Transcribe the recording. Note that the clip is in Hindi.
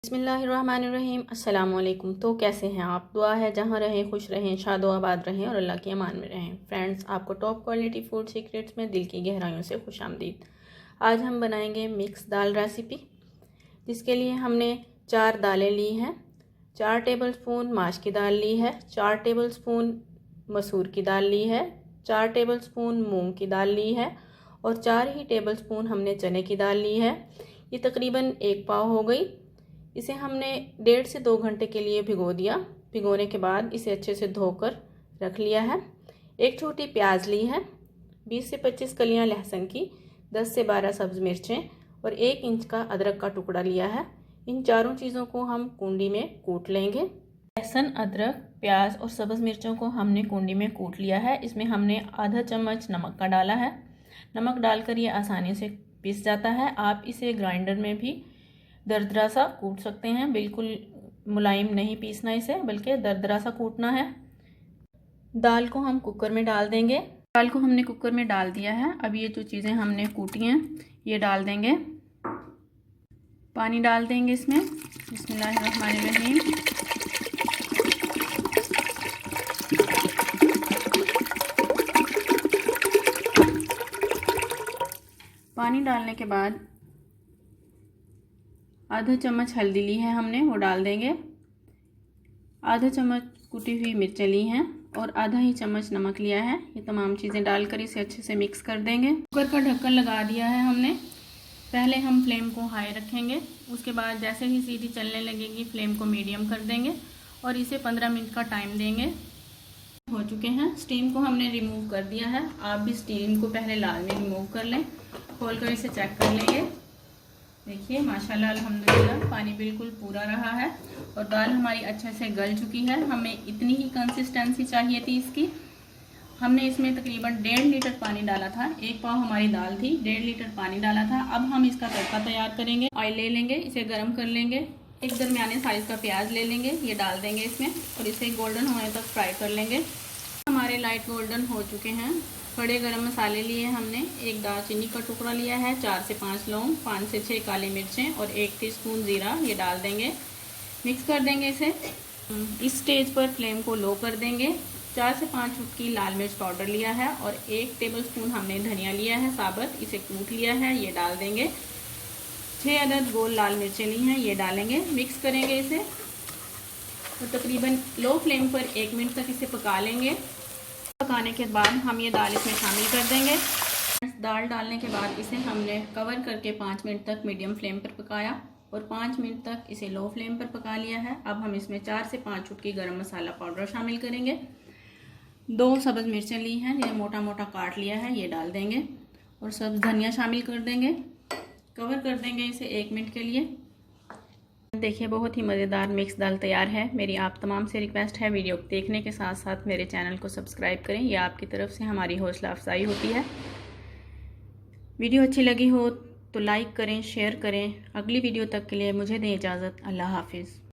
बिस्मिल्लाहिर्रहमानिर्रहीम। अस्सलाम वालेकुम। तो कैसे हैं आप? दुआ है जहाँ रहें खुश रहें, शादो आबाद रहें और अल्लाह की अमान में रहें। फ्रेंड्स, आपको टॉप क्वालिटी फूड सीक्रेट्स में दिल की गहराइयों से खुशामदीद। आज हम बनाएंगे मिक्स दाल रेसिपी, जिसके लिए हमने 4 दालें ली हैं। 4 टेबलस्पून माश की दाल ली है, 4 टेबलस्पून मसूर की दाल ली है, 4 टेबलस्पून मूंग की दाल ली है और 4 ही टेबलस्पून हमने चने की दाल ली है। ये तकरीबन 1 पाव हो गई। इसे हमने 1.5 से 2 घंटे के लिए भिगो दिया। भिगोने के बाद इसे अच्छे से धोकर रख लिया है। 1 छोटी प्याज ली है, 20 से 25 कलियां लहसुन की, 10 से 12 सब्ज़ मिर्चें और 1 इंच का अदरक का टुकड़ा लिया है। इन चारों चीज़ों को हम कूंडी में कूट लेंगे। लहसुन, अदरक, प्याज और सब्ज़ मिर्चों को हमने कूंडी में कूट लिया है। इसमें हमने आधा चम्मच नमक का डाला है। नमक डालकर ये आसानी से पिस जाता है। आप इसे ग्राइंडर में भी दरदरा सा कूट सकते हैं। बिल्कुल मुलायम नहीं पीसना इसे, बल्कि दरदरा सा कूटना है। दाल को हम कुकर में डाल देंगे। दाल को हमने कुकर में डाल दिया है। अब ये जो चीज़ें हमने कूटी हैं ये डाल देंगे। पानी डाल देंगे इसमें। बिस्मिल्लाहिर्रहमानिर्रहीम। पानी डालने के बाद आधा चम्मच हल्दी ली है हमने, वो डाल देंगे। आधा चम्मच कुटी हुई मिर्चें ली हैं और आधा ही चम्मच नमक लिया है। ये तमाम चीज़ें डालकर इसे अच्छे से मिक्स कर देंगे। कुकर का ढक्कन लगा दिया है हमने। पहले हम फ्लेम को हाई रखेंगे, उसके बाद जैसे ही सीटी चलने लगेगी फ्लेम को मीडियम कर देंगे और इसे 15 मिनट का टाइम देंगे। हो चुके हैं। स्टीम को हमने रिमूव कर दिया है। आप भी स्टीम को पहले लाजमी रिमूव कर लें। खोलकर इसे चेक कर लेंगे। देखिए माशाल्लाह अल्हम्दुलिल्लाह पानी बिल्कुल पूरा रहा है और दाल हमारी अच्छे से गल चुकी है। हमें इतनी ही कंसिस्टेंसी चाहिए थी इसकी। हमने इसमें तकरीबन 1.5 लीटर पानी डाला था। 1 पाव हमारी दाल थी, 1.5 लीटर पानी डाला था। अब हम इसका तड़का तैयार करेंगे। ऑयल ले लेंगे, इसे गर्म कर लेंगे। एक दरमियाने साइज़ का प्याज ले लेंगे, ये डाल देंगे इसमें और इसे गोल्डन होने तक फ्राई कर लेंगे। हमारे लाइट गोल्डन हो चुके हैं। खड़े गरम मसाले लिए हमने, 1 दालचीनी का टुकड़ा लिया है, 4 से 5 लौंग, 5 से 6 काली मिर्चें और 1 टीस्पून ज़ीरा, ये डाल देंगे। मिक्स कर देंगे इसे। इस स्टेज पर फ्लेम को लो कर देंगे। 4 से 5 चुटकी लाल मिर्च पाउडर लिया है और 1 टेबलस्पून हमने धनिया लिया है साबुत, इसे कूट लिया है, ये डाल देंगे। 6 अदद गोल लाल मिर्चें ली हैं, ये डालेंगे। मिक्स करेंगे इसे और तकरीबन लो फ्लेम पर 1 मिनट तक इसे पका लेंगे। पकाने के बाद हम ये दाल इसमें शामिल कर देंगे। दाल डालने के बाद इसे हमने कवर करके 5 मिनट तक मीडियम फ्लेम पर पकाया और 5 मिनट तक इसे लो फ्लेम पर पका लिया है। अब हम इसमें 4 से 5 चुटकी गरम मसाला पाउडर शामिल करेंगे। 2 सब्ज़ मिर्चें ली हैं, ये मोटा मोटा काट लिया है, ये डाल देंगे और सब्ज़ धनिया शामिल कर देंगे। कवर कर देंगे इसे 1 मिनट के लिए। देखिए बहुत ही मज़ेदार मिक्स दाल तैयार है। मेरी आप तमाम से रिक्वेस्ट है, वीडियो देखने के साथ साथ मेरे चैनल को सब्सक्राइब करें। यह आपकी तरफ से हमारी हौसला अफजाई होती है। वीडियो अच्छी लगी हो तो लाइक करें, शेयर करें। अगली वीडियो तक के लिए मुझे दें इजाज़त। अल्लाह हाफिज़।